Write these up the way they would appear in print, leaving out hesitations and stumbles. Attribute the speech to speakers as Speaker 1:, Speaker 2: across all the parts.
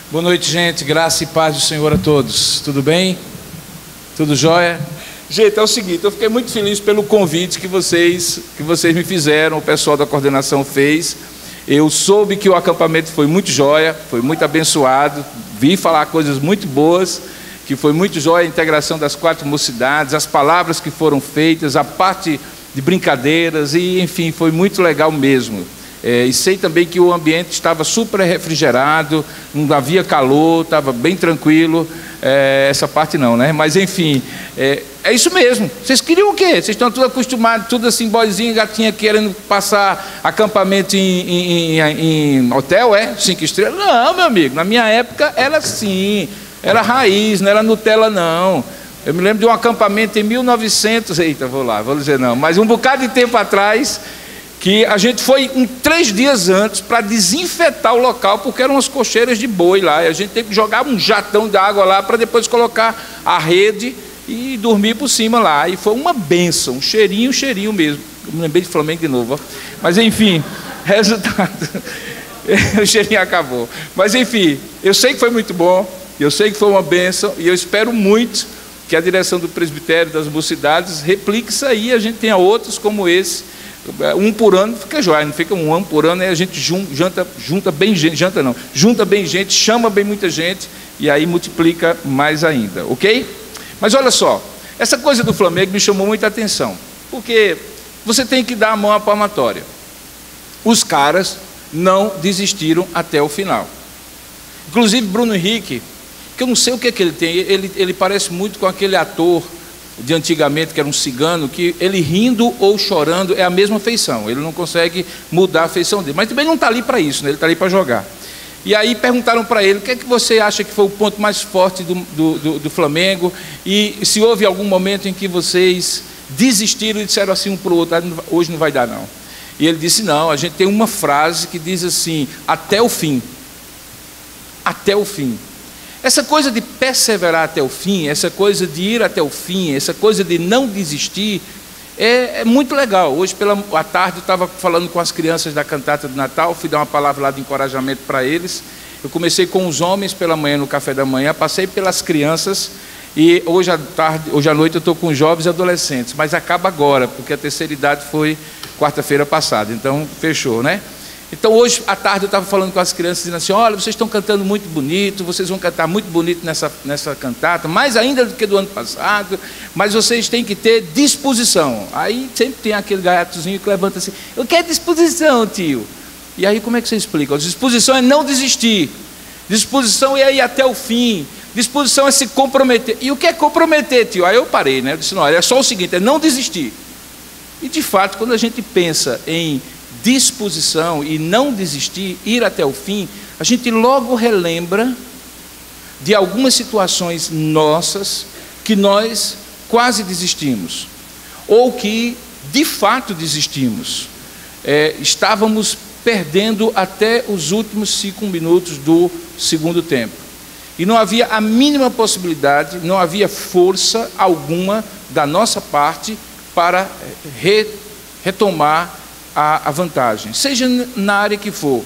Speaker 1: Boa noite, gente. Graça e paz do Senhor a todos. Tudo bem? Tudo jóia? Gente, é o seguinte, eu fiquei muito feliz pelo convite que vocês me fizeram, o pessoal da coordenação fez. Eu soube que o acampamento foi muito jóia, foi muito abençoado, vi falar coisas muito boas, que foi muito jóia a integração das 4 mocidades, as palavras que foram feitas, a parte de brincadeiras, e enfim, foi muito legal mesmo. E sei também que o ambiente estava super refrigerado, não havia calor, estava bem tranquilo. Essa parte não, né? Mas enfim, é isso mesmo. Vocês queriam o quê? Vocês estão tudo acostumados, tudo assim, boizinho, gatinha, querendo passar acampamento em hotel, 5 estrelas? Não, meu amigo, na minha época era assim, era raiz, não era Nutella não. Eu me lembro de um acampamento em 1900, vou dizer não, mas um bocado de tempo atrás, que a gente foi 3 dias antes para desinfetar o local, porque eram umas cocheiras de boi lá, e a gente teve que jogar um jatão de água lá para depois colocar a rede e dormir por cima lá, e foi uma bênção, um cheirinho mesmo. Eu me lembrei de Flamengo de novo, ó. Mas enfim, resultado, o cheirinho acabou, mas enfim, eu sei que foi muito bom, eu sei que foi uma bênção, e eu espero muito que a direção do presbitério das mocidades replique isso aí, a gente tenha outros como esse. Um por ano fica jóia, não fica um ano por ano, aí a gente junta bem gente, chama bem muita gente, e aí multiplica mais ainda, ok? Mas olha só, essa coisa do Flamengo me chamou muita atenção, porque você tem que dar a mão à palmatória. Os caras não desistiram até o final. Inclusive Bruno Henrique, que eu não sei o que ele tem, ele parece muito com aquele ator de antigamente, que era um cigano, que ele rindo ou chorando é a mesma feição, ele não consegue mudar a feição dele, mas também não está ali para isso, né? Ele está ali para jogar. E aí perguntaram para ele, o que é que você acha que foi o ponto mais forte do Flamengo, e se houve algum momento em que vocês desistiram e disseram assim um para o outro, hoje não vai dar não. E ele disse, não, a gente tem uma frase que diz assim, até o fim. Até o fim. Essa coisa de perseverar até o fim, essa coisa de ir até o fim, essa coisa de não desistir, é muito legal. Hoje à tarde eu estava falando com as crianças da cantata do Natal, fui dar uma palavra lá de encorajamento para eles. Eu comecei com os homens pela manhã, no café da manhã, passei pelas crianças, e hoje à noite eu estou com os jovens e adolescentes, mas acaba agora, porque a terceira idade foi quarta-feira passada, então fechou, né? Então hoje à tarde eu estava falando com as crianças, dizendo assim, olha, vocês estão cantando muito bonito, vocês vão cantar muito bonito nessa cantata, mais ainda do que do ano passado, mas vocês têm que ter disposição. Aí sempre tem aquele gaiatozinho que levanta assim, eu quero disposição, tio. E aí como é que você explica? Disposição é não desistir, disposição é ir até o fim, disposição é se comprometer. E o que é comprometer, tio? Aí eu parei, né? Eu disse, não, olha, é só o seguinte, é não desistir. E de fato, quando a gente pensa em disposição e não desistir, ir até o fim, a gente logo relembra de algumas situações nossas que nós quase desistimos, ou que de fato desistimos. Estávamos perdendo até os últimos 5 minutos do segundo tempo, e não havia a mínima possibilidade, não havia força alguma da nossa parte para retomar a vantagem, seja na área que for,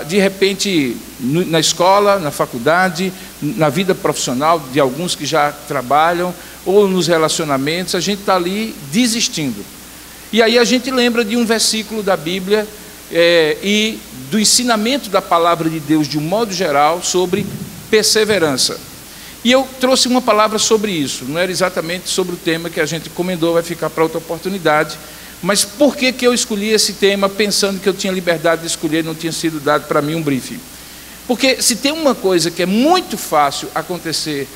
Speaker 1: de repente na escola, na faculdade, na vida profissional de alguns que já trabalham, ou nos relacionamentos, a gente está ali desistindo. E aí a gente lembra de um versículo da Bíblia e do ensinamento da palavra de Deus de um modo geral sobre perseverança. E eu trouxe uma palavra sobre isso, não era exatamente sobre o tema que a gente encomendou, vai ficar para outra oportunidade. Mas por que eu escolhi esse tema pensando que eu tinha liberdade de escolher, não tinha sido dado para mim um briefing? Porque se tem uma coisa que é muito fácil acontecer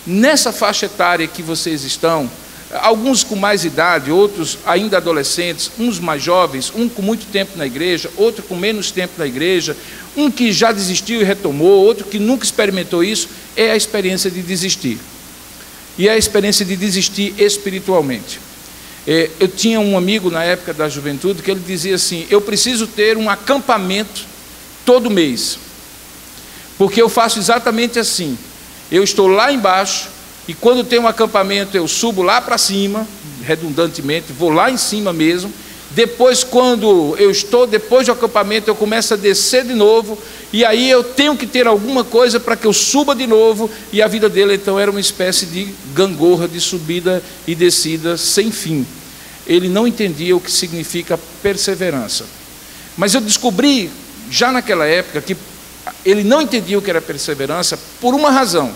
Speaker 1: nessa faixa etária que vocês estão, alguns com mais idade, outros ainda adolescentes, uns mais jovens, um com muito tempo na igreja, outro com menos tempo na igreja, um que já desistiu e retomou, outro que nunca experimentou isso, é a experiência de desistir. E é a experiência de desistir espiritualmente. Eu tinha um amigo na época da juventude que ele dizia assim, eu preciso ter um acampamento todo mês, porque eu faço exatamente assim, eu estou lá embaixo, e quando tem um acampamento eu subo lá para cima, redundantemente, vou lá em cima mesmo, Depois, quando eu estou depois do acampamento, eu começo a descer de novo, e aí eu tenho que ter alguma coisa para que eu suba de novo, e a vida dele então era uma espécie de gangorra, de subida e descida sem fim. Ele não entendia o que significa perseverança. Mas eu descobri, já naquela época, que ele não entendia o que era perseverança por uma razão.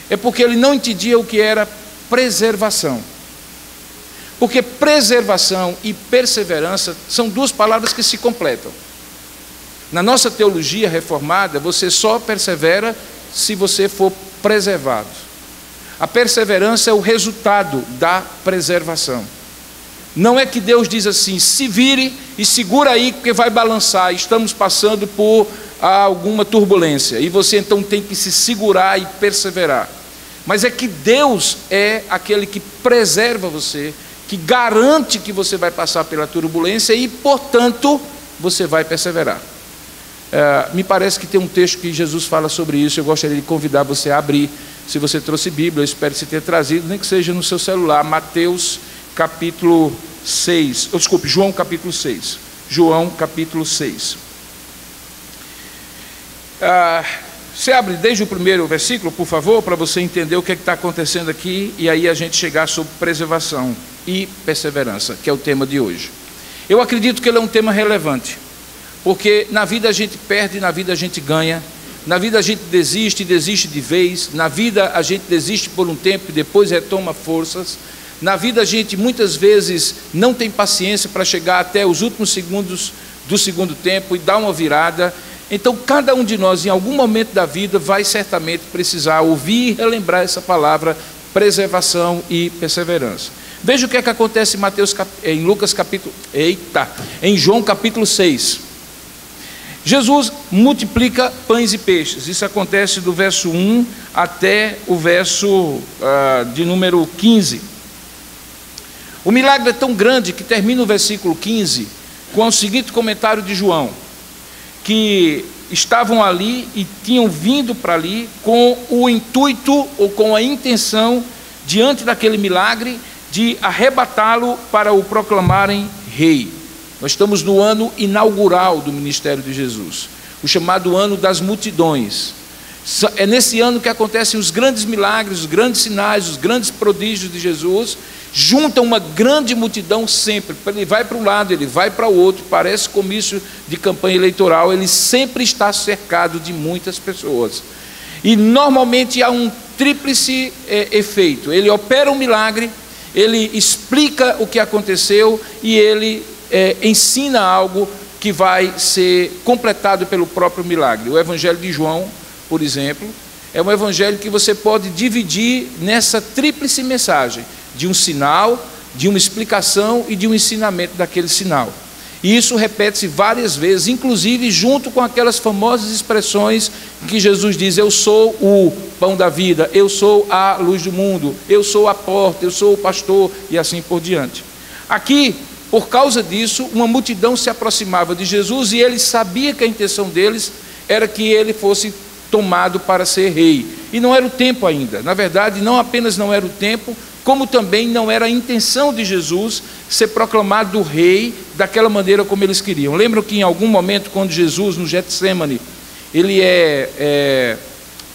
Speaker 1: É porque ele não entendia o que era preservação. Porque preservação e perseverança são duas palavras que se completam. Na nossa teologia reformada, você só persevera se você for preservado. A perseverança é o resultado da preservação. Não é que Deus diz assim, se vire e segura aí porque vai balançar, estamos passando por alguma turbulência, e você então tem que se segurar e perseverar. Mas é que Deus é aquele que preserva você, que garante que você vai passar pela turbulência e, portanto, você vai perseverar. Me parece que tem um texto que Jesus fala sobre isso. Eu gostaria de convidar você a abrir, se você trouxe Bíblia, eu espero que você tenha trazido, nem que seja no seu celular, Mateus capítulo 6, João capítulo 6. João capítulo 6. Você abre desde o primeiro versículo, por favor, para você entender o que está acontecendo aqui, e aí a gente chegar sobre preservação e perseverança, que é o tema de hoje. Eu acredito que ele é um tema relevante, porque na vida a gente perde, na vida a gente ganha, na vida a gente desiste de vez, na vida a gente desiste por um tempo e depois retoma forças, na vida a gente muitas vezes não tem paciência para chegar até os últimos segundos do segundo tempo e dar uma virada. Então cada um de nós em algum momento da vida vai certamente precisar ouvir e relembrar essa palavra preservação e perseverança. Veja o que é que acontece em João capítulo 6. Jesus multiplica pães e peixes. Isso acontece do verso 1 até o verso de número 15. O milagre é tão grande que termina o versículo 15 com o seguinte comentário de João: que estavam ali e tinham vindo para ali com o intuito ou com a intenção, diante daquele milagre, de arrebatá-lo para o proclamarem rei. Nós estamos no ano inaugural do ministério de Jesus, o chamado ano das multidões. É nesse ano que acontecem os grandes milagres, os grandes sinais, os grandes prodígios de Jesus. Junta uma grande multidão sempre. Ele vai para um lado, ele vai para o outro, parece comício de campanha eleitoral. Ele sempre está cercado de muitas pessoas. E normalmente há um tríplice efeito. Ele opera um milagre, ele explica o que aconteceu e ele ensina algo que vai ser completado pelo próprio milagre. O Evangelho de João, por exemplo, é um evangelho que você pode dividir nessa tríplice mensagem, de um sinal, de uma explicação e de um ensinamento daquele sinal. E isso repete-se várias vezes, inclusive junto com aquelas famosas expressões que Jesus diz: eu sou o pão da vida, eu sou a luz do mundo, eu sou a porta, eu sou o pastor, e assim por diante. Aqui, por causa disso, uma multidão se aproximava de Jesus e ele sabia que a intenção deles era que ele fosse tomado para ser rei. E não era o tempo ainda. Na verdade, não apenas não era o tempo, como também não era a intenção de Jesus ser proclamado rei daquela maneira como eles queriam. Lembram que em algum momento, quando Jesus, no Getsêmani, ele é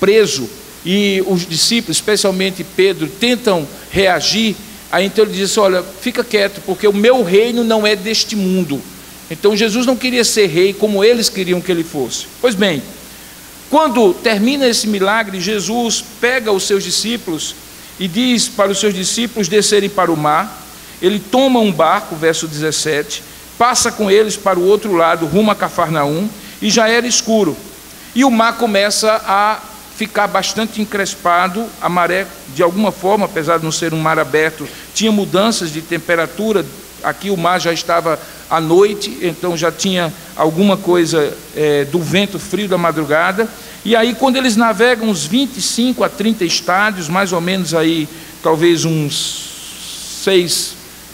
Speaker 1: preso, e os discípulos, especialmente Pedro, tentam reagir, aí então ele diz assim: olha, fica quieto, porque o meu reino não é deste mundo. Então Jesus não queria ser rei como eles queriam que ele fosse. Pois bem, quando termina esse milagre, Jesus pega os seus discípulos e diz para os seus discípulos descerem para o mar. Ele toma um barco, verso 17, passa com eles para o outro lado, rumo a Cafarnaum, e já era escuro. E o mar começa a ficar bastante encrespado, a maré, de alguma forma, apesar de não ser um mar aberto, tinha mudanças de temperatura. Aqui o mar já estava à noite, então já tinha alguma coisa do vento frio da madrugada. E aí, quando eles navegam uns 25 a 30 estádios, mais ou menos aí, talvez uns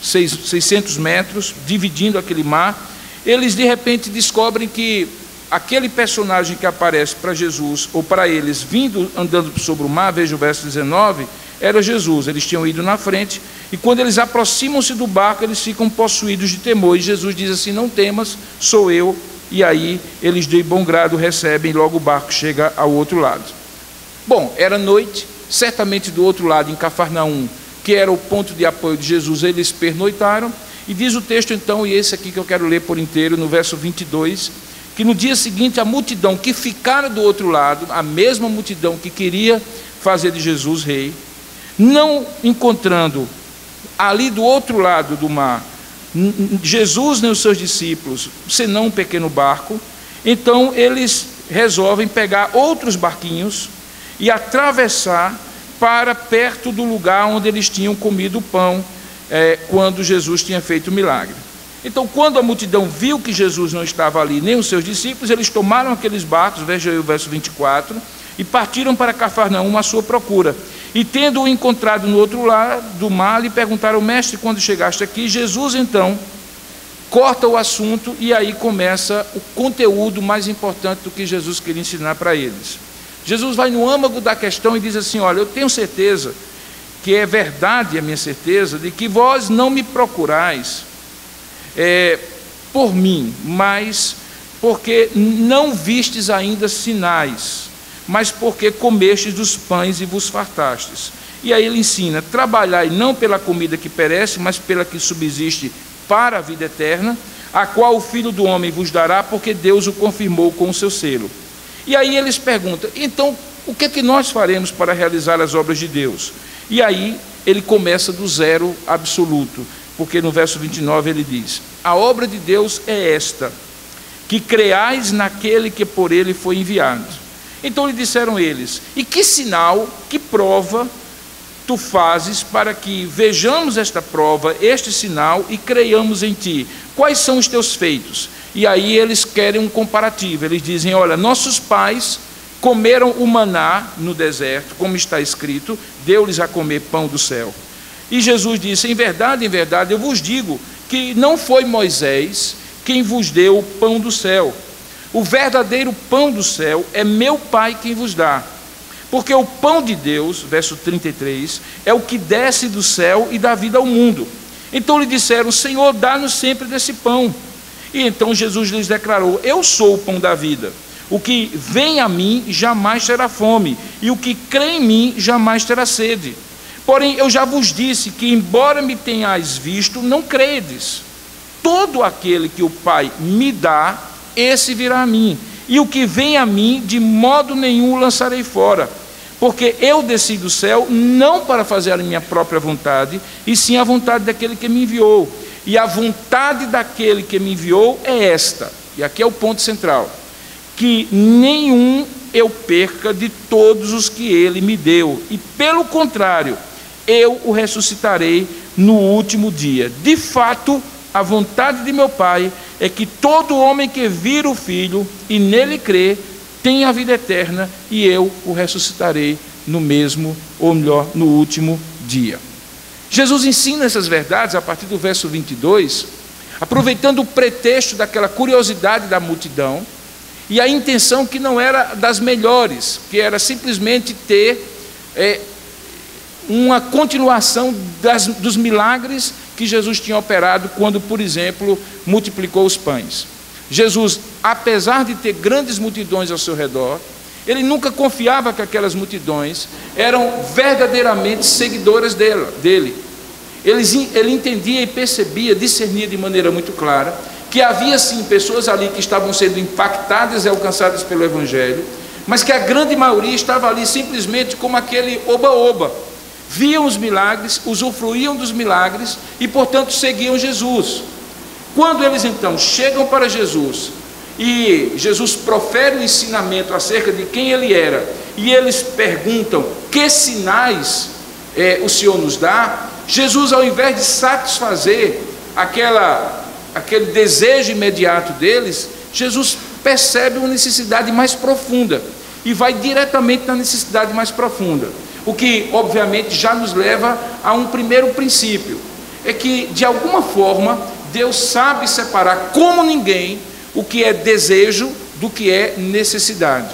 Speaker 1: 600 metros, dividindo aquele mar, eles de repente descobrem que aquele personagem que aparece para Jesus, ou para eles, vindo andando sobre o mar, veja o verso 19, era Jesus. Eles tinham ido na frente, e quando eles aproximam-se do barco, eles ficam possuídos de temor, e Jesus diz assim: não temas, sou eu. E aí eles de bom grado recebem, logo o barco chega ao outro lado. Bom, era noite, certamente do outro lado, em Cafarnaum, que era o ponto de apoio de Jesus, eles pernoitaram, e diz o texto então, e esse aqui que eu quero ler por inteiro, no verso 22, que no dia seguinte a multidão que ficara do outro lado, a mesma multidão que queria fazer de Jesus rei, não encontrando ali do outro lado do mar Jesus nem os seus discípulos, senão um pequeno barco, então eles resolvem pegar outros barquinhos e atravessar para perto do lugar onde eles tinham comido o pão quando Jesus tinha feito o milagre. Então, quando a multidão viu que Jesus não estava ali, nem os seus discípulos, eles tomaram aqueles barcos, veja aí o verso 24, e partiram para Cafarnaum à sua procura. E tendo-o encontrado no outro lado do mar, lhe perguntaram: mestre, quando chegaste aqui? Jesus então corta o assunto, e aí começa o conteúdo mais importante do que Jesus queria ensinar para eles. Jesus vai no âmago da questão e diz assim: olha, eu tenho certeza, que é verdade a minha certeza, de que vós não me procurais por mim, mas porque não vistes ainda sinais, mas porque comestes dos pães e vos fartastes. E aí ele ensina: trabalhai não pela comida que perece, mas pela que subsiste para a vida eterna, a qual o Filho do Homem vos dará, porque Deus o confirmou com o seu selo. E aí eles perguntam: então, o que é que nós faremos para realizar as obras de Deus? E aí ele começa do zero absoluto, porque no verso 29 ele diz: a obra de Deus é esta, que creais naquele que por ele foi enviado. Então lhe disseram eles: e que sinal, que prova tu fazes para que vejamos esta prova, este sinal, e creiamos em ti? Quais são os teus feitos? E aí eles querem um comparativo. Eles dizem: olha, nossos pais comeram o maná no deserto, como está escrito, deu-lhes a comer pão do céu. E Jesus disse: em verdade, eu vos digo que não foi Moisés quem vos deu o pão do céu. O verdadeiro pão do céu é meu Pai quem vos dá. Porque o pão de Deus, verso 33, é o que desce do céu e dá vida ao mundo. Então lhe disseram: Senhor, dá-nos sempre desse pão. E então Jesus lhes declarou: eu sou o pão da vida. O que vem a mim jamais terá fome, e o que crê em mim jamais terá sede. Porém, eu já vos disse que, embora me tenhais visto, não credes. Todo aquele que o Pai me dá, esse virá a mim, e o que vem a mim, de modo nenhum o lançarei fora. Porque eu desci do céu não para fazer a minha própria vontade, e sim a vontade daquele que me enviou. E a vontade daquele que me enviou é esta, e aqui é o ponto central: que nenhum eu perca de todos os que ele me deu, e pelo contrário, eu o ressuscitarei no último dia. De fato, a vontade de meu Pai é que todo homem que vir o Filho e nele crê, tenha a vida eterna, e eu o ressuscitarei no mesmo, ou melhor, no último dia. Jesus ensina essas verdades a partir do verso 22, aproveitando o pretexto daquela curiosidade da multidão, e a intenção que não era das melhores, que era simplesmente ter uma continuação dos milagres que Jesus tinha operado quando, por exemplo, multiplicou os pães. Jesus, apesar de ter grandes multidões ao seu redor, ele nunca confiava que aquelas multidões eram verdadeiramente seguidoras dele. Ele entendia e percebia, discernia de maneira muito clara, que havia sim pessoas ali que estavam sendo impactadas e alcançadas pelo Evangelho, mas que a grande maioria estava ali simplesmente como aquele oba-oba. Viam os milagres, usufruíam dos milagres e, portanto, seguiam Jesus. Quando eles então chegam para Jesus e Jesus profere o ensinamento acerca de quem ele era, e eles perguntam: que sinais o Senhor nos dá? Jesus, ao invés de satisfazer aquele desejo imediato deles, Jesus percebe uma necessidade mais profunda e vai diretamente na necessidade mais profunda. O que, obviamente, já nos leva a um primeiro princípio: é que, de alguma forma, Deus sabe separar como ninguém o que é desejo do que é necessidade.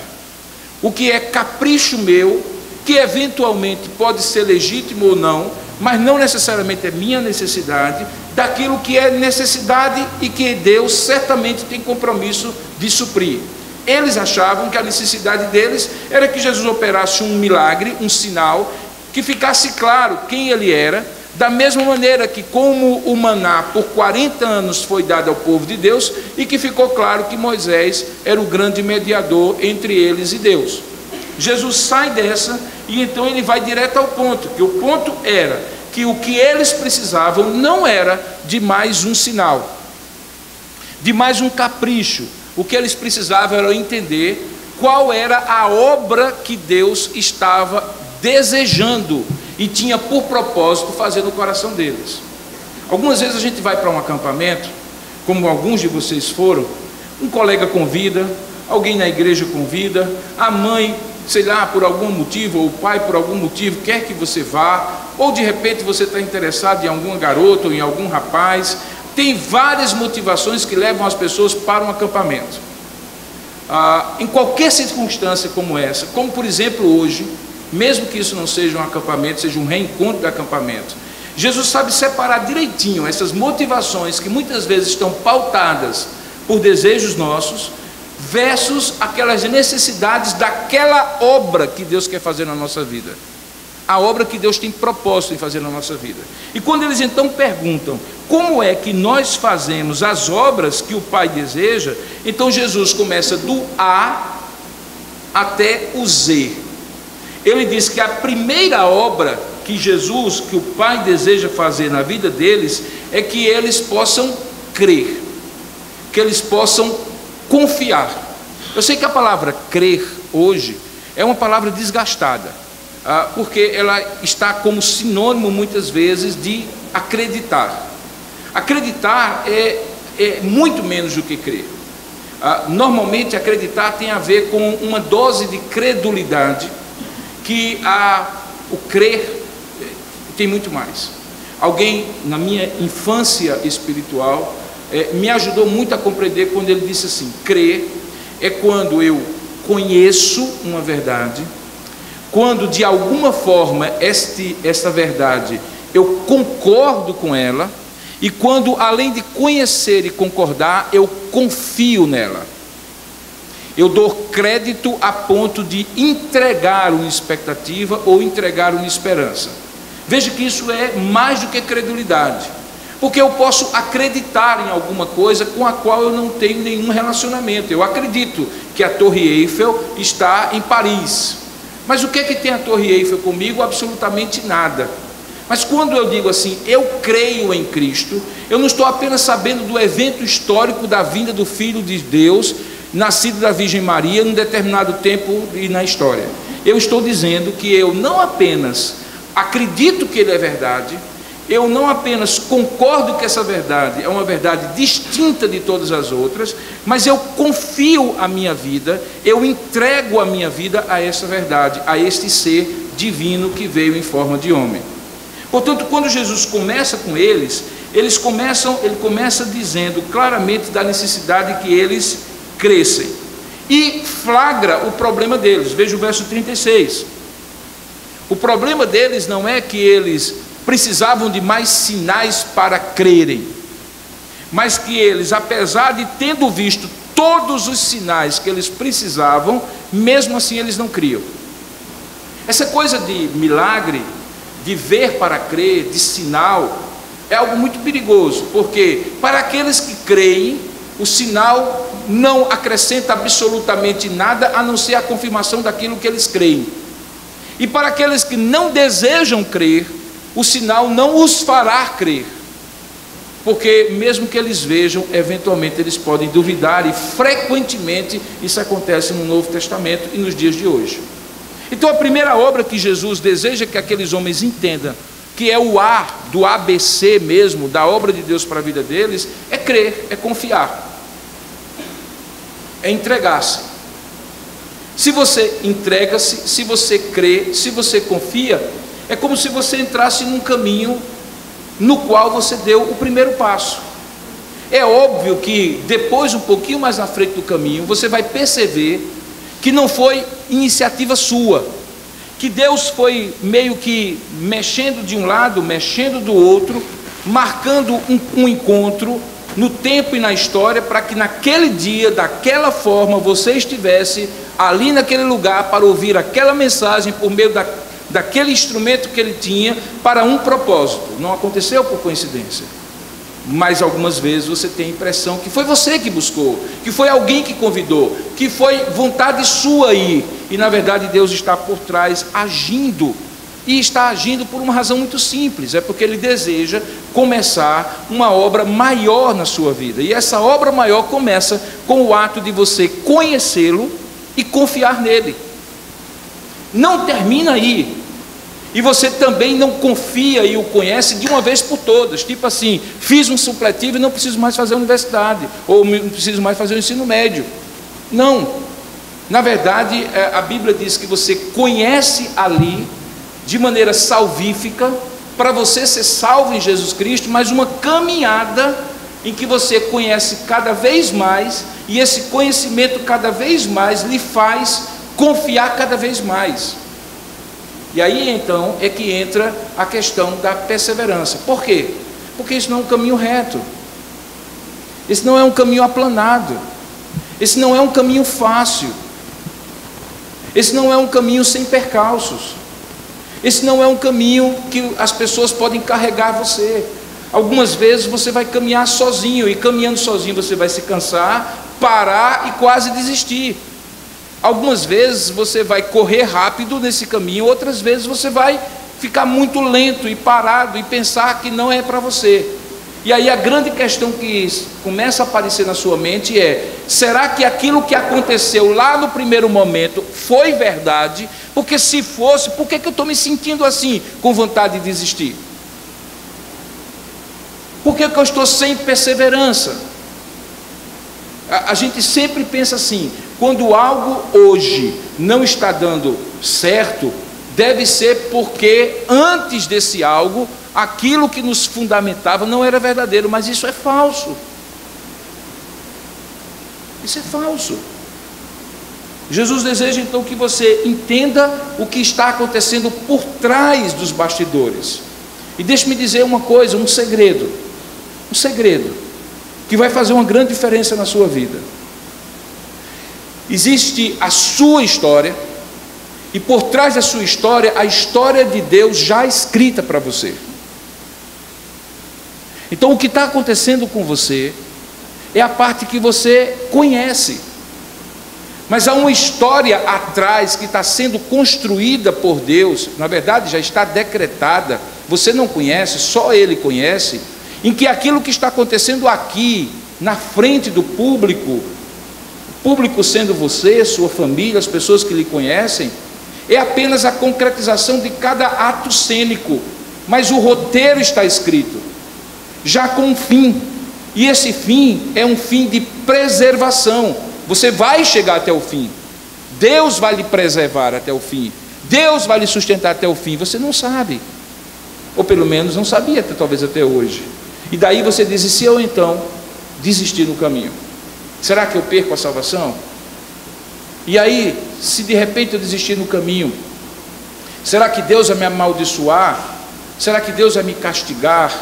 Speaker 1: O que é capricho meu que eventualmente pode ser legítimo ou não, mas não necessariamente é minha necessidade, daquilo que é necessidade e que Deus certamente tem compromisso de suprir. Eles achavam que a necessidade deles era que Jesus operasse um milagre, um sinal, que ficasse claro quem ele era, da mesma maneira que como o maná por 40 anos foi dado ao povo de Deus, e que ficou claro que Moisés era o grande mediador entre eles e Deus. Jesus sai dessa e então ele vai direto ao ponto, que o ponto era que o que eles precisavam não era de mais um sinal, de mais um capricho. O que eles precisavam era entender qual era a obra que Deus estava desejando e tinha por propósito fazer no coração deles. Algumas vezes a gente vai para um acampamento, como alguns de vocês foram, um colega convida, alguém na igreja convida, a mãe, sei lá, por algum motivo, ou o pai por algum motivo quer que você vá, ou de repente você está interessado em alguma garota ou em algum rapaz. Tem várias motivações que levam as pessoas para um acampamento. Em qualquer circunstância como essa, como por exemplo hoje, mesmo que isso não seja um acampamento, seja um reencontro de acampamento, Jesus sabe separar direitinho essas motivações que muitas vezes estão pautadas por desejos nossos, versus aquelas necessidades daquela obra que Deus quer fazer na nossa vida. A obra que Deus tem propósito em fazer na nossa vida. E quando eles então perguntam como é que nós fazemos as obras que o Pai deseja, então Jesus começa do A até o Z. Ele diz que a primeira obra que Jesus, que o Pai deseja fazer na vida deles, é que eles possam crer, que eles possam confiar. Eu sei que a palavra crer hoje é uma palavra desgastada, porque ela está como sinônimo muitas vezes de acreditar. Acreditar é muito menos do que crer. Normalmente acreditar tem a ver com uma dose de credulidade, que o crer tem muito mais. Alguém na minha infância espiritual me ajudou muito a compreender quando ele disse assim: crer é quando eu conheço uma verdade, quando de alguma forma esta verdade eu concordo com ela, e quando além de conhecer e concordar, eu confio nela. Eu dou crédito a ponto de entregar uma expectativa ou entregar uma esperança. Veja que isso é mais do que credulidade, porque eu posso acreditar em alguma coisa com a qual eu não tenho nenhum relacionamento. Eu acredito que a Torre Eiffel está em Paris, mas o que é que tem a Torre Eiffel comigo? Absolutamente nada. Mas quando eu digo assim, eu creio em Cristo, eu não estou apenas sabendo do evento histórico da vinda do Filho de Deus, nascido da Virgem Maria, num determinado tempo e na história. Eu estou dizendo que eu não apenas acredito que ele é verdade, eu não apenas concordo que essa verdade é uma verdade distinta de todas as outras, mas eu confio a minha vida, eu entrego a minha vida a essa verdade, a este ser divino que veio em forma de homem. Portanto, quando Jesus começa com eles, ele começa dizendo claramente da necessidade que eles crescem, e flagra o problema deles. Veja o verso 36. O problema deles não é que eles precisavam de mais sinais para crerem, mas que eles, apesar de tendo visto todos os sinais que eles precisavam, mesmo assim eles não criam. Essa coisa de milagre, de ver para crer, de sinal, é algo muito perigoso, porque para aqueles que creem, o sinal não acrescenta absolutamente nada, a não ser a confirmação daquilo que eles creem. E para aqueles que não desejam crer, o sinal não os fará crer, porque mesmo que eles vejam, eventualmente eles podem duvidar, e frequentemente isso acontece no Novo Testamento e nos dias de hoje. Então a primeira obra que Jesus deseja que aqueles homens entendam, que é o A do ABC mesmo, da obra de Deus para a vida deles, é crer, é confiar, é entregar-se. Se você entrega-se, se você crê, se você confia, é como se você entrasse num caminho no qual você deu o primeiro passo. É óbvio que depois, um pouquinho mais na frente do caminho, você vai perceber que não foi iniciativa sua, que Deus foi meio que mexendo de um lado, mexendo do outro, marcando um encontro no tempo e na história, para que naquele dia, daquela forma, você estivesse ali naquele lugar para ouvir aquela mensagem por meio daquele instrumento que ele tinha para um propósito. Não aconteceu por coincidência, mas algumas vezes você tem a impressão que foi você que buscou, que foi alguém que convidou, que foi vontade sua ir, e na verdade Deus está por trás agindo, e está agindo por uma razão muito simples, é porque Ele deseja começar uma obra maior na sua vida, e essa obra maior começa com o ato de você conhecê-lo e confiar nele. Não termina aí, e você também não confia e o conhece de uma vez por todas, tipo assim, fiz um supletivo e não preciso mais fazer a universidade, ou não preciso mais fazer o ensino médio. Não, na verdade a Bíblia diz que você conhece ali de maneira salvífica, para você ser salvo em Jesus Cristo, mas uma caminhada em que você conhece cada vez mais, e esse conhecimento cada vez mais lhe faz confiar cada vez mais. E aí então é que entra a questão da perseverança. Por quê? Porque isso não é um caminho reto, esse não é um caminho aplanado, esse não é um caminho fácil, esse não é um caminho sem percalços, esse não é um caminho que as pessoas podem carregar você. Algumas vezes você vai caminhar sozinho, e caminhando sozinho você vai se cansar, parar e quase desistir. Algumas vezes você vai correr rápido nesse caminho, outras vezes você vai ficar muito lento e parado e pensar que não é para você. E aí a grande questão que começa a aparecer na sua mente é: será que aquilo que aconteceu lá no primeiro momento foi verdade? Porque se fosse, por que eu estou me sentindo assim, com vontade de desistir? Por que eu estou sem perseverança? A gente sempre pensa assim: quando algo hoje não está dando certo, deve ser porque antes desse algo, aquilo que nos fundamentava não era verdadeiro. Mas isso é falso. Isso é falso. Jesus deseja então que você entenda o que está acontecendo por trás dos bastidores. E deixe-me dizer uma coisa, um segredo que vai fazer uma grande diferença na sua vida. Existe a sua história, e por trás da sua história, a história de Deus já escrita para você. Então o que está acontecendo com você é a parte que você conhece, mas há uma história atrás que está sendo construída por Deus, na verdade já está decretada, você não conhece, só Ele conhece, em que aquilo que está acontecendo aqui, na frente do público, o público sendo você, sua família, as pessoas que lhe conhecem, é apenas a concretização de cada ato cênico, mas o roteiro está escrito, já com um fim, e esse fim é um fim de preservação. Você vai chegar até o fim, Deus vai lhe preservar até o fim, Deus vai lhe sustentar até o fim. Você não sabe, ou pelo menos não sabia talvez até hoje, e daí você diz: e se eu então desistir no caminho, será que eu perco a salvação? E aí, se de repente eu desistir no caminho, será que Deus vai me amaldiçoar? Será que Deus vai me castigar?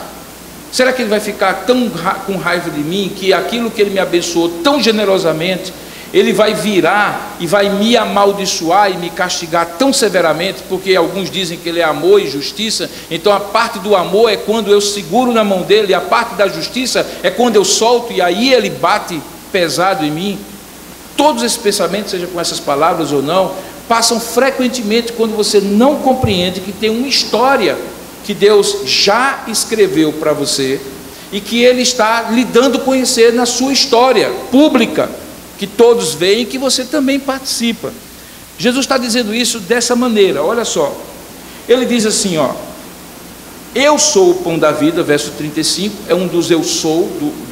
Speaker 1: Será que Ele vai ficar tão com raiva de mim, que aquilo que Ele me abençoou tão generosamente, Ele vai virar e vai me amaldiçoar e me castigar tão severamente? Porque alguns dizem que Ele é amor e justiça, então a parte do amor é quando eu seguro na mão dEle, e a parte da justiça é quando eu solto, e aí Ele bate pesado em mim. Todos esses pensamentos, seja com essas palavras ou não, passam frequentemente quando você não compreende que tem uma história que Deus já escreveu para você, e que Ele está lhe dando a conhecer na sua história pública, que todos veem e que você também participa. Jesus está dizendo isso dessa maneira, olha só. Ele diz assim, ó: eu sou o pão da vida, verso 35, é um dos eu sou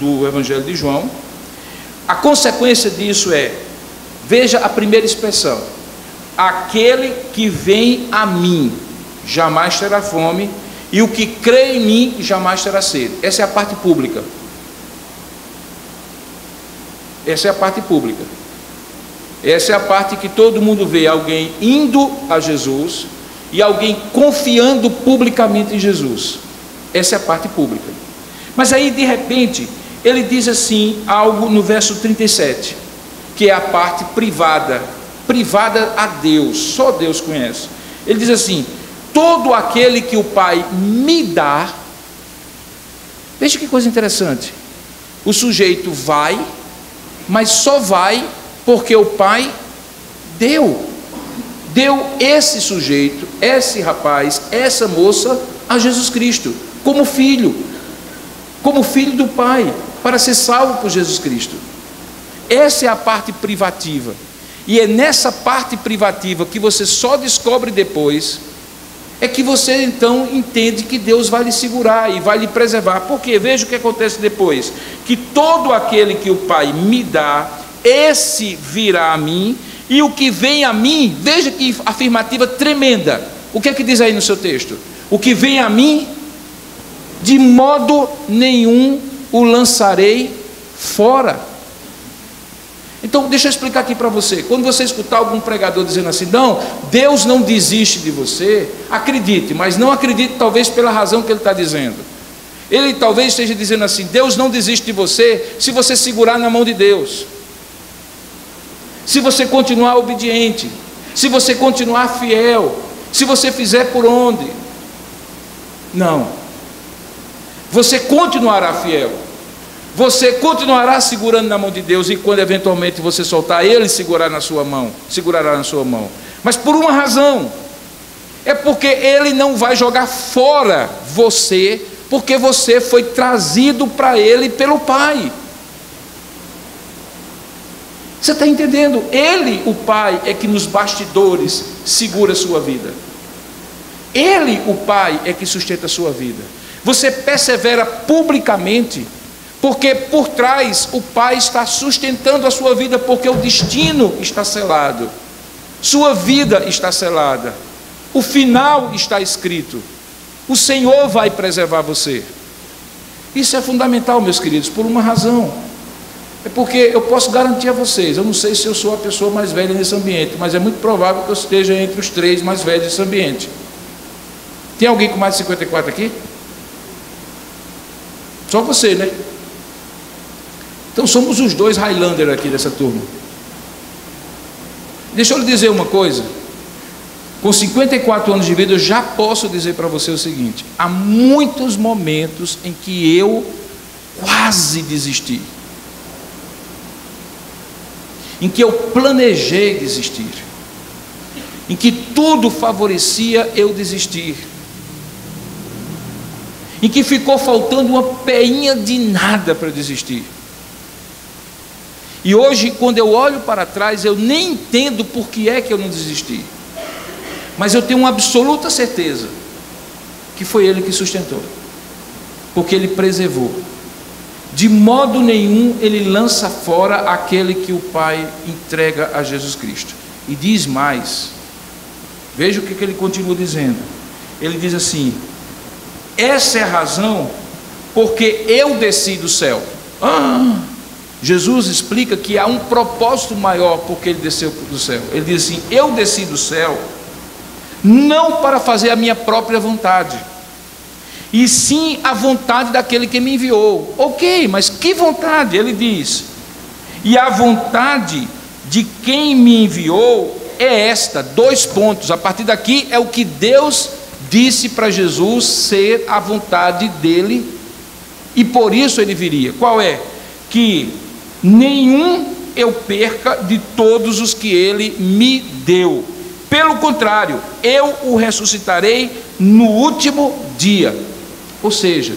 Speaker 1: do Evangelho de João. A consequência disso é, veja a primeira expressão: aquele que vem a mim jamais terá fome, e o que crê em mim jamais terá sede. Essa é a parte pública. Essa é a parte pública. Essa é a parte que todo mundo vê, alguém indo a Jesus e alguém confiando publicamente em Jesus. Essa é a parte pública. Mas aí, de repente, ele diz assim, algo no verso 37, que é a parte privada, privada a Deus, só Deus conhece. Ele diz assim: todo aquele que o Pai me dá. Veja que coisa interessante. O sujeito vai, mas só vai porque o Pai deu esse sujeito, esse rapaz, essa moça a Jesus Cristo, como filho do Pai, para ser salvo por Jesus Cristo. Essa é a parte privativa, e é nessa parte privativa que você só descobre depois, é que você então entende que Deus vai lhe segurar e vai lhe preservar. Porque veja o que acontece depois: que todo aquele que o Pai me dá, esse virá a mim, e o que vem a mim, veja que afirmativa tremenda. O que é que diz aí no seu texto? O que vem a mim, de modo nenhum o lançarei fora. Então deixa eu explicar aqui para você. Quando você escutar algum pregador dizendo assim: não, Deus não desiste de você, acredite, mas não acredite talvez pela razão que ele está dizendo. Ele talvez esteja dizendo assim: Deus não desiste de você se você segurar na mão de Deus, se você continuar obediente, se você continuar fiel, se você fizer por onde. Não, você continuará fiel, você continuará segurando na mão de Deus, e quando eventualmente você soltar, Ele segurará na sua mão. Mas por uma razão, é porque Ele não vai jogar fora você, porque você foi trazido para Ele pelo Pai. Você está entendendo? Ele, o Pai, é que nos bastidores segura a sua vida. Ele, o Pai, é que sustenta a sua vida. Você persevera publicamente, porque por trás o Pai está sustentando a sua vida, porque o destino está selado, sua vida está selada, o final está escrito, o Senhor vai preservar você. Isso é fundamental, meus queridos, por uma razão. É porque eu posso garantir a vocês, eu não sei se eu sou a pessoa mais velha nesse ambiente, mas é muito provável que eu esteja entre os 3 mais velhos desse ambiente. Tem alguém com mais de 54 aqui? Só você, né? Então somos os 2 Highlander aqui dessa turma. Deixa eu lhe dizer uma coisa. Com 54 anos de vida, eu já posso dizer para você o seguinte: há muitos momentos em que eu quase desisti, em que eu planejei desistir, em que tudo favorecia eu desistir, em que ficou faltando uma peinha de nada para desistir. E hoje, quando eu olho para trás, eu nem entendo por que é que eu não desisti, mas eu tenho uma absoluta certeza que foi Ele que sustentou, porque Ele preservou. De modo nenhum Ele lança fora aquele que o Pai entrega a Jesus Cristo. E diz mais, veja o que Ele continua dizendo. Ele diz assim: essa é a razão porque eu desci do céu. Jesus explica que há um propósito maior porque Ele desceu do céu. Ele diz assim: eu desci do céu não para fazer a minha própria vontade, e sim a vontade daquele que me enviou. Ok, mas que vontade? Ele diz: e a vontade de quem me enviou é esta, 2 pontos, a partir daqui é o que Deus disse para Jesus ser a vontade dele, e por isso ele viria. Qual é? Que nenhum eu perca de todos os que ele me deu, pelo contrário, eu o ressuscitarei no último dia. Ou seja,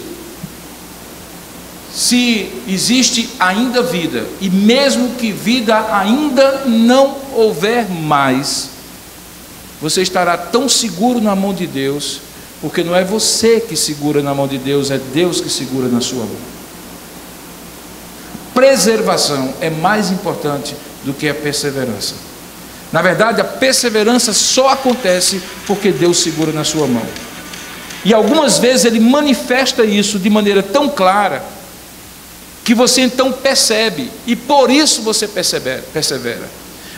Speaker 1: se existe ainda vida, e mesmo que vida ainda não houver mais, você estará tão seguro na mão de Deus, porque não é você que segura na mão de Deus, é Deus que segura na sua mão. Preservação é mais importante do que a perseverança. Na verdade, a perseverança só acontece porque Deus segura na sua mão. E algumas vezes Ele manifesta isso de maneira tão clara, que você então percebe, e por isso você persevera.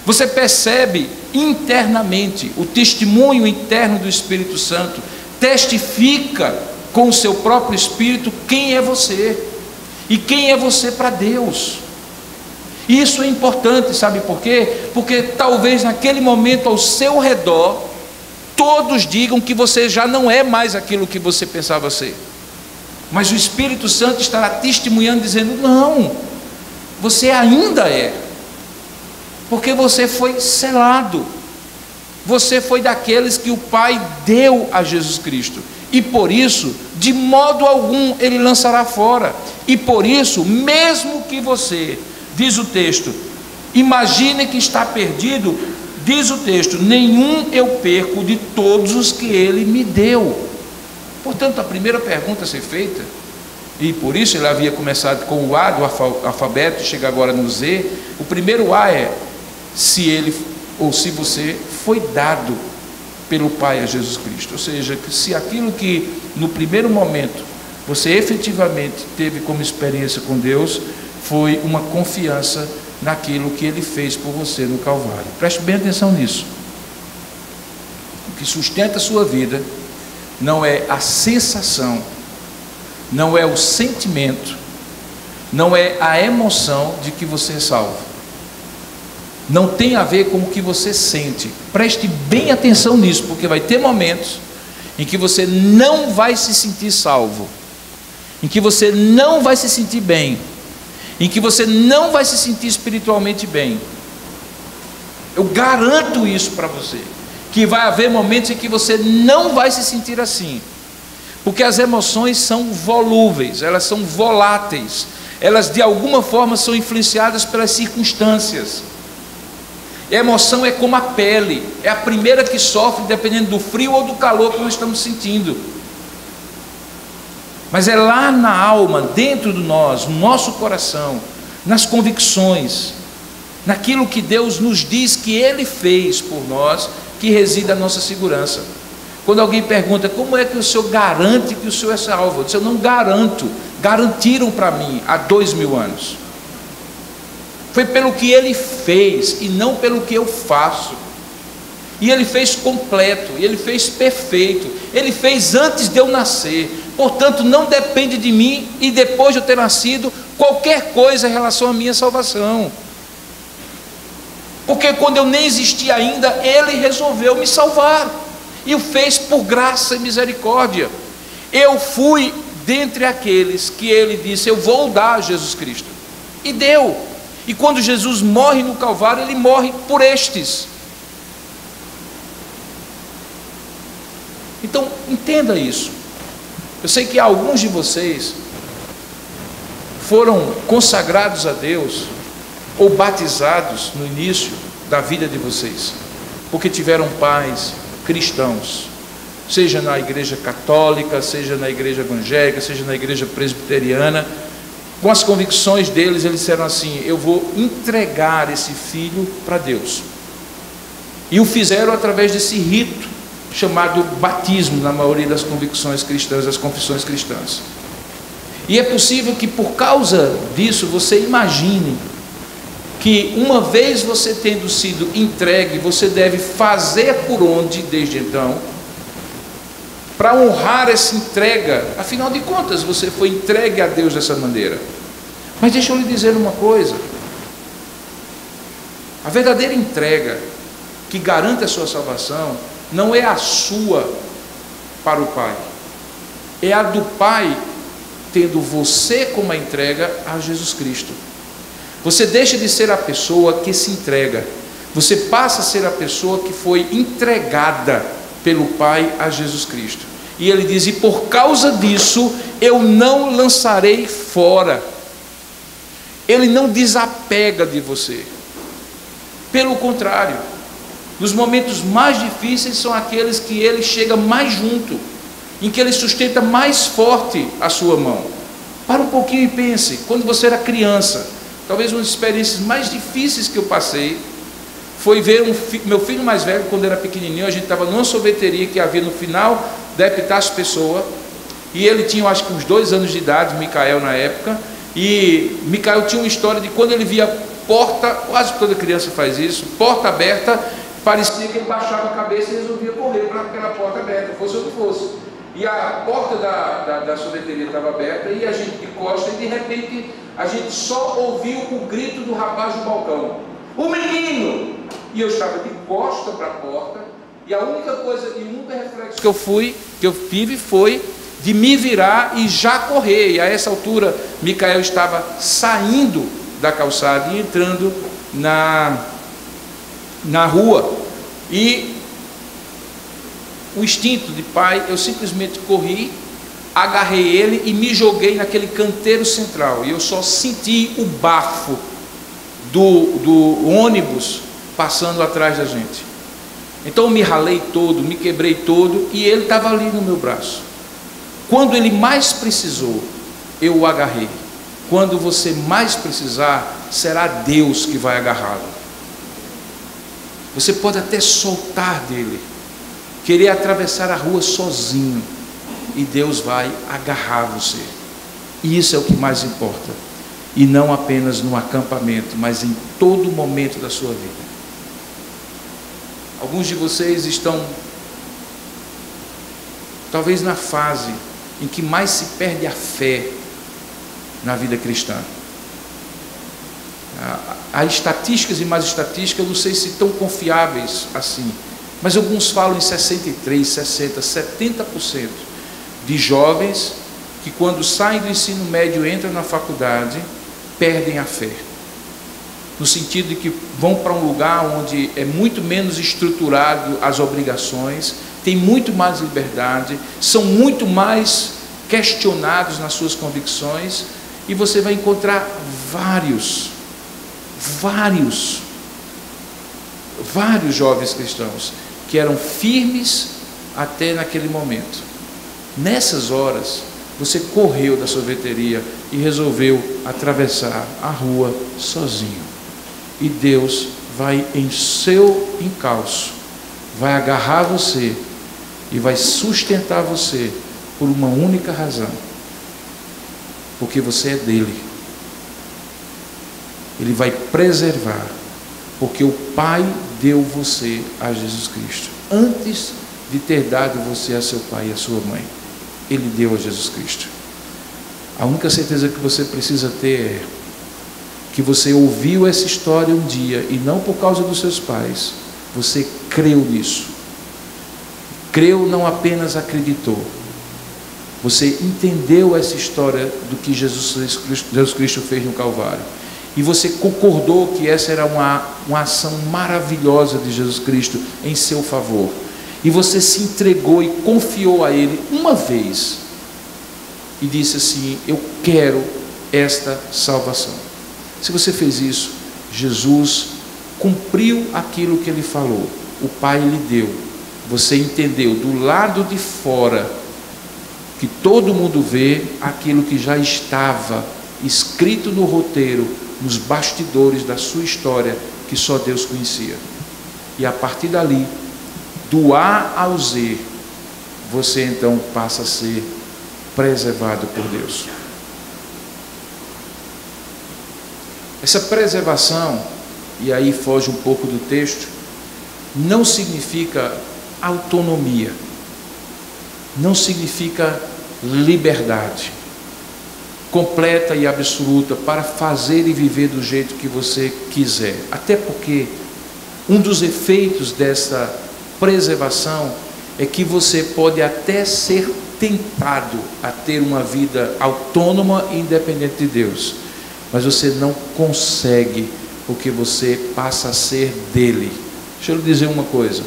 Speaker 1: Você percebe internamente, o testemunho interno do Espírito Santo testifica com o seu próprio Espírito quem é você e quem é você para Deus. E isso é importante, sabe por quê? Porque talvez naquele momento ao seu redor todos digam que você já não é mais aquilo que você pensava ser, mas o Espírito Santo estará testemunhando, dizendo: não, você ainda é, porque você foi selado, você foi daqueles que o Pai deu a Jesus Cristo, e por isso, de modo algum, Ele lançará fora. E por isso, mesmo que você, diz o texto, imagine que está perdido, diz o texto: nenhum eu perco de todos os que Ele me deu. Portanto, a primeira pergunta a ser feita, e por isso ele havia começado com o A do alfabeto, chega agora no Z. O primeiro A é: se ele ou se você foi dado pelo Pai a Jesus Cristo. Ou seja, que se aquilo que no primeiro momento você efetivamente teve como experiência com Deus foi uma confiança naquilo que Ele fez por você no Calvário. Preste bem atenção nisso. O que sustenta a sua vida não é a sensação, não é o sentimento, não é a emoção de que você é salvo. Não tem a ver com o que você sente. Preste bem atenção nisso, porque vai ter momentos em que você não vai se sentir salvo, em que você não vai se sentir bem, em que você não vai se sentir espiritualmente bem. Eu garanto isso para você, que vai haver momentos em que você não vai se sentir assim, porque as emoções são volúveis, elas são voláteis, elas de alguma forma são influenciadas pelas circunstâncias. A emoção é como a pele, é a primeira que sofre dependendo do frio ou do calor que nós estamos sentindo. Mas é lá na alma, dentro de nós, no nosso coração, nas convicções, naquilo que Deus nos diz que Ele fez por nós, que reside a nossa segurança. Quando alguém pergunta: como é que o senhor garante que o senhor é salvo? Eu disse: eu não garanto, garantiram para mim há 2000 anos. Foi pelo que Ele fez e não pelo que eu faço. E Ele fez completo, e Ele fez perfeito, Ele fez antes de eu nascer. Portanto, não depende de mim e depois de eu ter nascido qualquer coisa em relação à minha salvação. Porque quando eu nem existia ainda, Ele resolveu me salvar, e o fez por graça e misericórdia. Eu fui dentre aqueles que Ele disse: eu vou dar a Jesus Cristo, e deu. E quando Jesus morre no Calvário, Ele morre por estes. Então, entenda isso. Eu sei que alguns de vocês foram consagrados a Deus ou batizados no início da vida de vocês, porque tiveram pais cristãos, seja na igreja católica, seja na igreja evangélica, seja na igreja presbiteriana. Com as convicções deles, eles disseram assim: eu vou entregar esse filho para Deus. E o fizeram através desse rito chamado batismo, na maioria das convicções cristãs, das confissões cristãs. E é possível que por causa disso você imagine que uma vez você tendo sido entregue, você deve fazer por onde desde então, para honrar essa entrega. Afinal de contas, você foi entregue a Deus dessa maneira. Mas deixa eu lhe dizer uma coisa: a verdadeira entrega que garante a sua salvação não é a sua para o Pai, é a do Pai tendo você como a entrega a Jesus Cristo. Você deixa de ser a pessoa que se entrega, você passa a ser a pessoa que foi entregada pelo Pai a Jesus Cristo. E Ele diz: e por causa disso eu não lançarei fora. Ele não desapega de você, pelo contrário, nos momentos mais difíceis são aqueles que Ele chega mais junto, em que Ele sustenta mais forte a sua mão. Para um pouquinho e pense, quando você era criança, talvez uma das experiências mais difíceis que eu passei foi ver meu filho mais velho, quando era pequenininho. A gente estava numa sorveteria que havia no final da Epitácio Pessoa, e ele tinha, acho que uns 2 anos de idade, Micael na época, e Micael tinha uma história de quando ele via porta, quase toda criança faz isso, porta aberta, parecia que ele baixava a cabeça e resolvia correr para aquela porta aberta, fosse o que fosse. E a porta da sorveteria estava aberta e a gente de costas, e de repente a gente só ouviu o grito do rapaz do balcão: o menino! E eu estava de costa para a porta, e a única coisa, e o único reflexo que eu tive foi de me virar e já correr. E a essa altura Micael estava saindo da calçada e entrando na rua, e o instinto de pai, eu simplesmente corri, agarrei ele e me joguei naquele canteiro central, e eu só senti o bafo do ônibus passando atrás da gente. Então eu me ralei todo, me quebrei todo, e ele estava ali no meu braço. Quando ele mais precisou, eu o agarrei. Quando você mais precisar, será Deus que vai agarrá-lo. Você pode até soltar dele, querer atravessar a rua sozinho, e Deus vai agarrar você. E isso é o que mais importa. E não apenas no acampamento, mas em todo momento da sua vida. Alguns de vocês estão talvez na fase em que mais se perde a fé na vida cristã. Há estatísticas e mais estatísticas, eu não sei se tão confiáveis assim, mas alguns falam em 63%, 60%, 70% de jovens que, quando saem do ensino médio e entram na faculdade, perdem a fé, no sentido de que vão para um lugar onde é muito menos estruturado as obrigações, tem muito mais liberdade, são muito mais questionados nas suas convicções, e você vai encontrar vários jovens cristãos que eram firmes até naquele momento. Nessas horas, você correu da sorveteria e resolveu atravessar a rua sozinho. E Deus vai em seu encalço, vai agarrar você e vai sustentar você por uma única razão: porque você é dele. Ele vai preservar, porque o Pai deu você a Jesus Cristo. Antes de ter dado você a seu pai e a sua mãe, Ele deu a Jesus Cristo. A única certeza que você precisa ter é que você ouviu essa história um dia, e não por causa dos seus pais, você creu nisso. Creu, não apenas acreditou. Você entendeu essa história do que Jesus Cristo fez no Calvário. E você concordou que essa era uma ação maravilhosa de Jesus Cristo em seu favor. E você se entregou e confiou a Ele uma vez. E disse assim: eu quero esta salvação. Se você fez isso, Jesus cumpriu aquilo que Ele falou. O Pai lhe deu. Você entendeu do lado de fora, que todo mundo vê, aquilo que já estava escrito no roteiro, nos bastidores da sua história, que só Deus conhecia. E a partir dali, do A ao Z, você então passa a ser preservado por Deus. Essa preservação, e aí foge um pouco do texto, não significa autonomia, não significa liberdade completa e absoluta para fazer e viver do jeito que você quiser. Até porque um dos efeitos dessa preservação é que você pode até ser tentado a ter uma vida autônoma e independente de Deus, mas você não consegue, porque você passa a ser dele. Deixa eu lhe dizer uma coisa: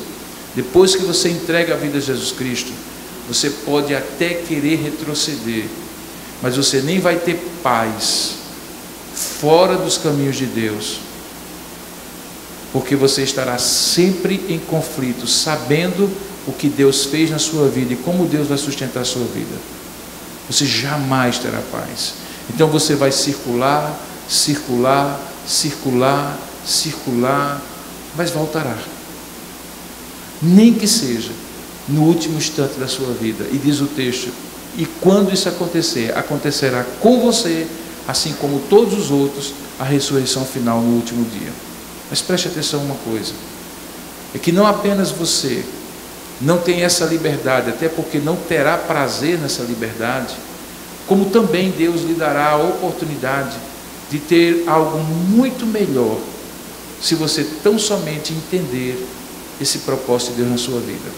Speaker 1: depois que você entrega a vida a Jesus Cristo, você pode até querer retroceder, mas você nem vai ter paz fora dos caminhos de Deus, porque você estará sempre em conflito, sabendo o que Deus fez na sua vida e como Deus vai sustentar a sua vida. Você jamais terá paz. Então você vai circular, mas voltará, nem que seja no último instante da sua vida. E diz o texto: e quando isso acontecer, acontecerá com você assim como todos os outros, a ressurreição final no último dia. Mas preste atenção uma coisa, é que não apenas você não tem essa liberdade, até porque não terá prazer nessa liberdade, como também Deus lhe dará a oportunidade de ter algo muito melhor, se você tão somente entender esse propósito de Deus na sua vida.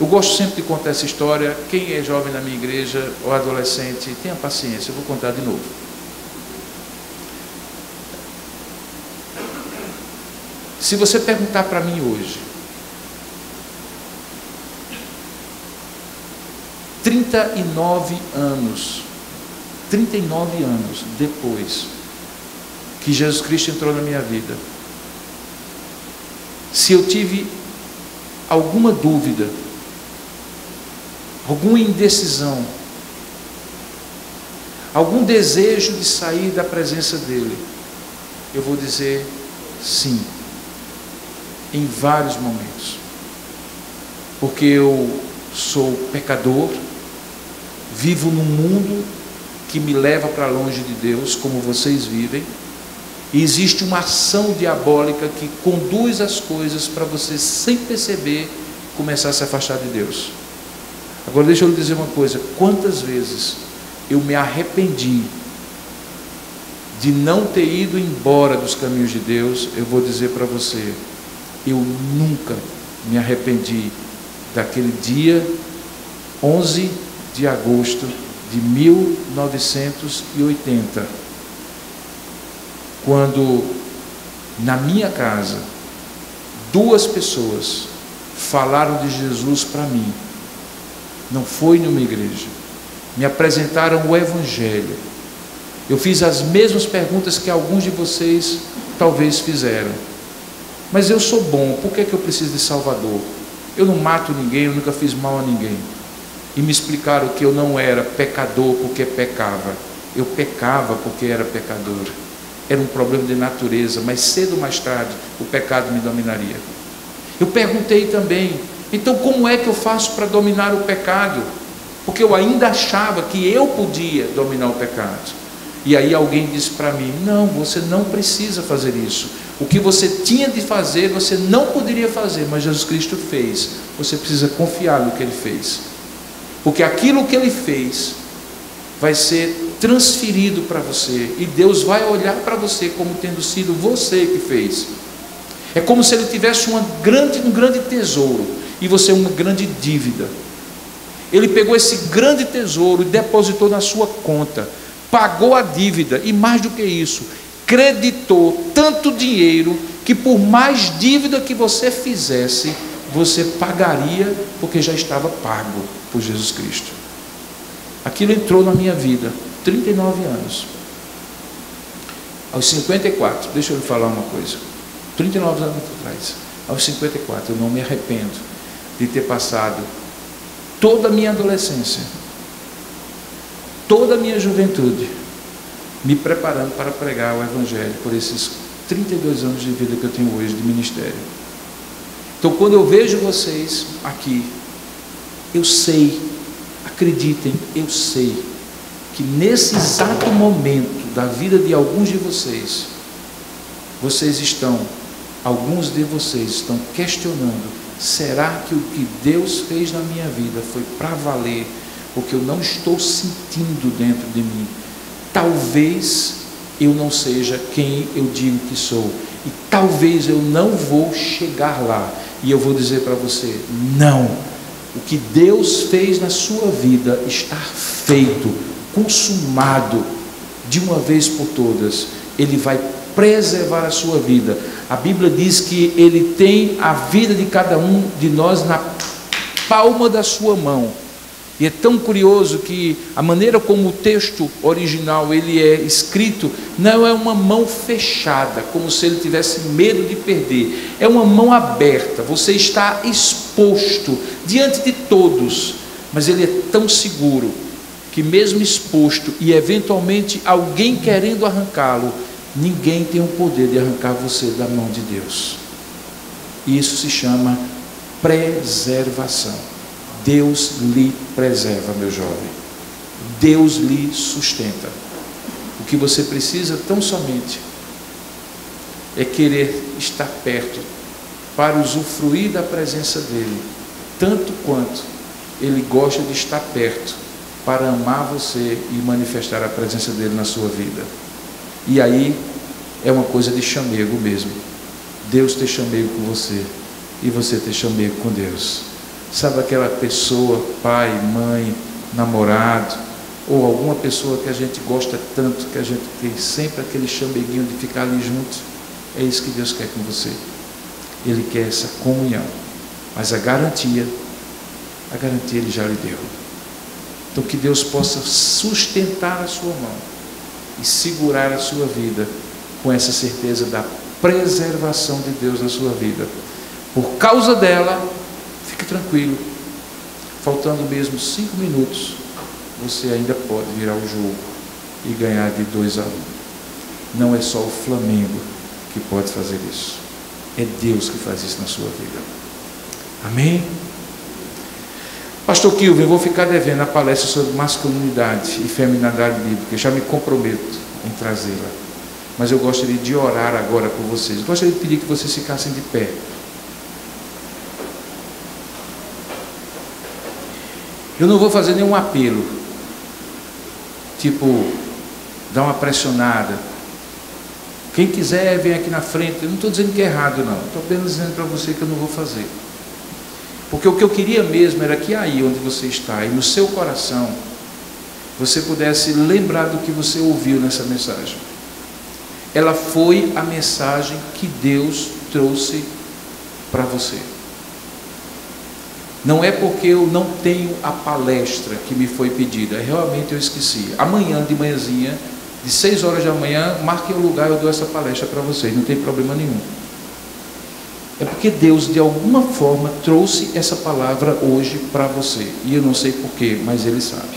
Speaker 1: Eu gosto sempre de contar essa história. Quem é jovem na minha igreja ou adolescente, tenha paciência, eu vou contar de novo. Se você perguntar para mim hoje, 39 anos depois que Jesus Cristo entrou na minha vida, se eu tive alguma dúvida, alguma indecisão, algum desejo de sair da presença dele, eu vou dizer sim, em vários momentos, porque eu sou pecador, vivo num mundo que me leva para longe de Deus, como vocês vivem, e existe uma ação diabólica que conduz as coisas para você, sem perceber, começar a se afastar de Deus. Agora deixa eu lhe dizer uma coisa, quantas vezes eu me arrependi de não ter ido embora dos caminhos de Deus, eu vou dizer para você, eu nunca me arrependi daquele dia 11 de agosto de 1980, quando na minha casa 2 pessoas falaram de Jesus para mim. Não foi numa igreja, me apresentaram o Evangelho. Eu fiz as mesmas perguntas que alguns de vocês talvez fizeram. Mas eu sou bom, por que eu preciso de Salvador? Eu não mato ninguém, eu nunca fiz mal a ninguém. E me explicaram que eu não era pecador porque pecava, eu pecava porque era pecador. Era um problema de natureza, mas cedo ou mais tarde o pecado me dominaria. Eu perguntei também, então como é que eu faço para dominar o pecado? Porque eu ainda achava que eu podia dominar o pecado. E aí alguém disse para mim, não, você não precisa fazer isso. O que você tinha de fazer, você não poderia fazer, mas Jesus Cristo fez. Você precisa confiar no que Ele fez. Porque aquilo que Ele fez vai ser transferido para você. E Deus vai olhar para você como tendo sido você que fez. É como se Ele tivesse um grande tesouro e você uma grande dívida. Ele pegou esse grande tesouro e depositou na sua conta, pagou a dívida e mais do que isso, creditou tanto dinheiro que por mais dívida que você fizesse, você pagaria, porque já estava pago por Jesus Cristo. Aquilo entrou na minha vida, 39 anos. Aos 54, deixa eu lhe falar uma coisa, 39 anos atrás, aos 54, eu não me arrependo de ter passado toda a minha adolescência, toda a minha juventude, me preparando para pregar o Evangelho por esses 32 anos de vida que eu tenho hoje de ministério. Então, quando eu vejo vocês aqui, eu sei, acreditem, eu sei, que nesse exato momento da vida de alguns de vocês, alguns de vocês estão questionando, será que o que Deus fez na minha vida foi para valer, porque eu não estou sentindo dentro de mim? Talvez eu não seja quem eu digo que sou, e talvez eu não vou chegar lá, e eu vou dizer para você, não, o que Deus fez na sua vida está feito, consumado, de uma vez por todas. Ele vai preservar a sua vida. A Bíblia diz que Ele tem a vida de cada um de nós na palma da sua mão. E é tão curioso que a maneira como o texto original ele é escrito, não é uma mão fechada, como se ele tivesse medo de perder. É uma mão aberta, você está exposto diante de todos, mas ele é tão seguro, que mesmo exposto e eventualmente alguém querendo arrancá-lo, ninguém tem o poder de arrancar você da mão de Deus. Isso se chama preservação. Deus lhe preserva, meu jovem. Deus lhe sustenta. O que você precisa tão somente é querer estar perto para usufruir da presença dele, tanto quanto ele gosta de estar perto para amar você e manifestar a presença dele na sua vida. E aí é uma coisa de chamego mesmo. Deus ter chamego com você e você ter chamego com Deus. Sabe aquela pessoa, pai, mãe, namorado, ou alguma pessoa que a gente gosta tanto, que a gente tem sempre aquele chameguinho de ficar ali junto? É isso que Deus quer com você. Ele quer essa comunhão. Mas a garantia Ele já lhe deu. Então que Deus possa sustentar a sua mão e segurar a sua vida com essa certeza da preservação de Deus na sua vida. Por causa dela, fique tranquilo, faltando mesmo 5 minutos, você ainda pode virar o jogo e ganhar de 2-1. Não é só o Flamengo que pode fazer isso, é Deus que faz isso na sua vida. Amém? Pastor Kilvin, eu vou ficar devendo a palestra sobre masculinidade e feminilidade bíblica, já me comprometo em trazê-la, mas eu gostaria de orar agora por vocês. Eu gostaria de pedir que vocês ficassem de pé. Eu não vou fazer nenhum apelo, tipo, dar uma pressionada. Quem quiser, vem aqui na frente. Eu não estou dizendo que é errado, não. Estou apenas dizendo para você que eu não vou fazer. Porque o que eu queria mesmo era que aí onde você está, e no seu coração, você pudesse lembrar do que você ouviu nessa mensagem. Ela foi a mensagem que Deus trouxe para você. Não é porque eu não tenho a palestra que me foi pedida, realmente eu esqueci. Amanhã de manhãzinha, de 6 horas da manhã, marquem o lugar e eu dou essa palestra para vocês, não tem problema nenhum. É porque Deus de alguma forma trouxe essa palavra hoje para você, e eu não sei porquê, mas Ele sabe.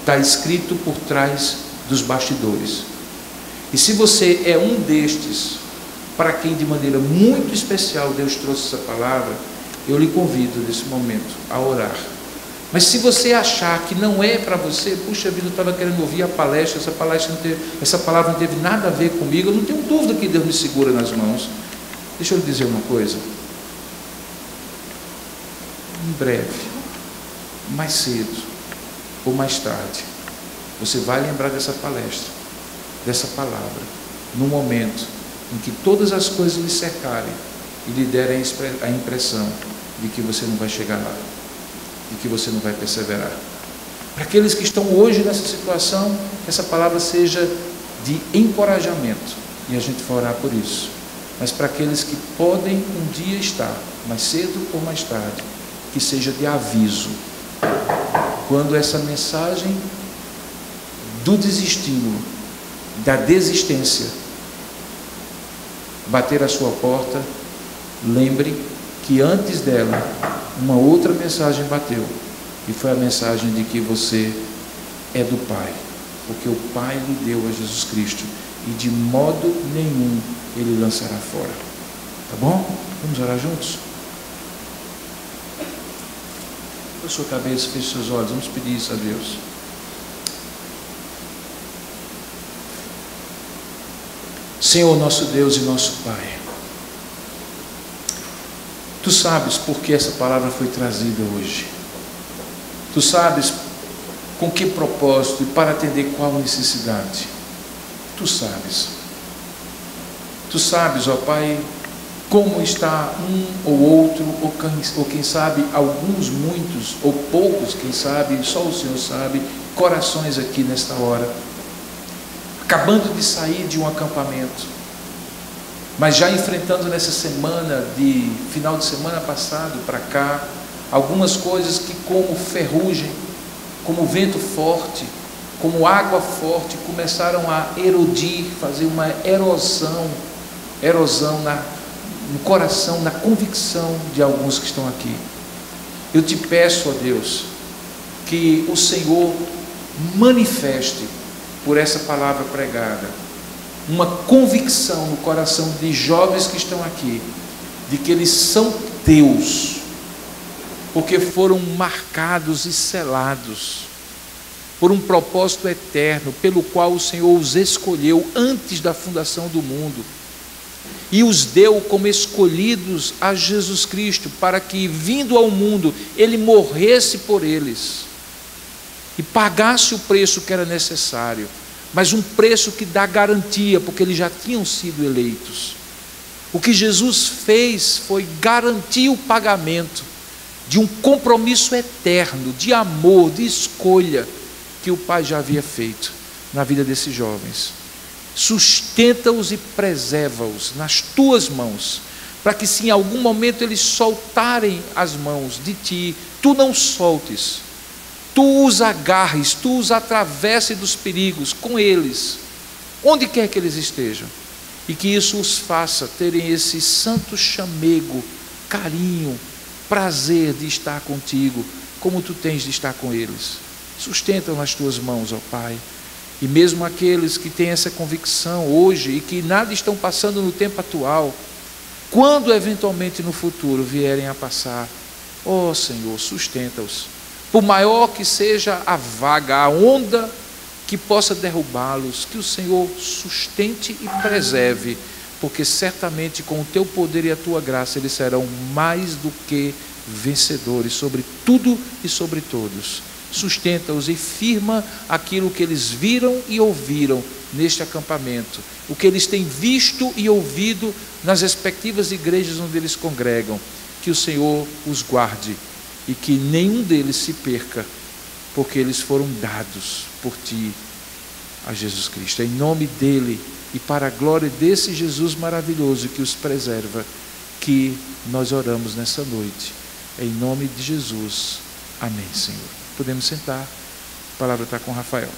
Speaker 1: Está escrito por trás dos bastidores. E se você é um destes, para quem de maneira muito especial Deus trouxe essa palavra, eu lhe convido nesse momento a orar. Mas se você achar que não é para você, puxa vida, eu estava querendo ouvir a palestra, essa palavra não teve nada a ver comigo, eu não tenho dúvida que Deus me segura nas mãos. Deixa eu lhe dizer uma coisa. Em breve, mais cedo ou mais tarde, você vai lembrar dessa palestra, dessa palavra, no momento em que todas as coisas lhe cercarem e lhe derem a impressão de que você não vai chegar lá, de que você não vai perseverar. Para aqueles que estão hoje nessa situação, que essa palavra seja de encorajamento, e a gente vai orar por isso. Mas para aqueles que podem um dia estar, mais cedo ou mais tarde, que seja de aviso, quando essa mensagem do desestímulo, da desistência, bater a sua porta, lembre que antes dela, uma outra mensagem bateu, e foi a mensagem de que você é do Pai, porque o Pai lhe deu a Jesus Cristo, e de modo nenhum Ele lançará fora. Tá bom? Vamos orar juntos? Põe sua cabeça, feche seus olhos, vamos pedir isso a Deus. Senhor, nosso Deus e nosso Pai, Tu sabes por que essa palavra foi trazida hoje. Tu sabes com que propósito e para atender qual necessidade. Tu sabes. Tu sabes, ó Pai, como está um ou outro, ou quem sabe alguns, muitos, ou poucos, quem sabe, só o Senhor sabe, corações aqui nesta hora, acabando de sair de um acampamento, mas já enfrentando nessa semana, de final de semana passado para cá, algumas coisas que, como ferrugem, como vento forte, como água forte, começaram a erodir, fazer uma erosão no coração, na convicção de alguns que estão aqui. Eu te peço, ó Deus, que o Senhor manifeste por essa palavra pregada uma convicção no coração de jovens que estão aqui, de que eles são teus, porque foram marcados e selados, por um propósito eterno, pelo qual o Senhor os escolheu antes da fundação do mundo, e os deu como escolhidos a Jesus Cristo, para que, vindo ao mundo, Ele morresse por eles, e pagasse o preço que era necessário, mas um preço que dá garantia, porque eles já tinham sido eleitos. O que Jesus fez foi garantir o pagamento de um compromisso eterno, de amor, de escolha, que o Pai já havia feito na vida desses jovens. Sustenta-os e preserva-os nas tuas mãos, para que se em algum momento eles soltarem as mãos de ti, tu não soltes, tu os agarres, tu os atravesses dos perigos com eles, onde quer que eles estejam, e que isso os faça terem esse santo chamego, carinho, prazer de estar contigo, como tu tens de estar com eles. Sustenta nas tuas mãos, ó Pai. E mesmo aqueles que têm essa convicção hoje e que nada estão passando no tempo atual, quando eventualmente no futuro vierem a passar, ó Senhor, sustenta-os. Por maior que seja a vaga, a onda que possa derrubá-los, que o Senhor sustente e preserve, porque certamente com o teu poder e a tua graça eles serão mais do que vencedores sobre tudo e sobre todos. Sustenta-os e firma aquilo que eles viram e ouviram neste acampamento, o que eles têm visto e ouvido nas respectivas igrejas onde eles congregam. Que o Senhor os guarde e que nenhum deles se perca, porque eles foram dados por ti a Jesus Cristo. Em nome dele e para a glória desse Jesus maravilhoso que os preserva, que nós oramos nessa noite. Em nome de Jesus. Amém, Senhor. Podemos sentar. A palavra está com Rafael.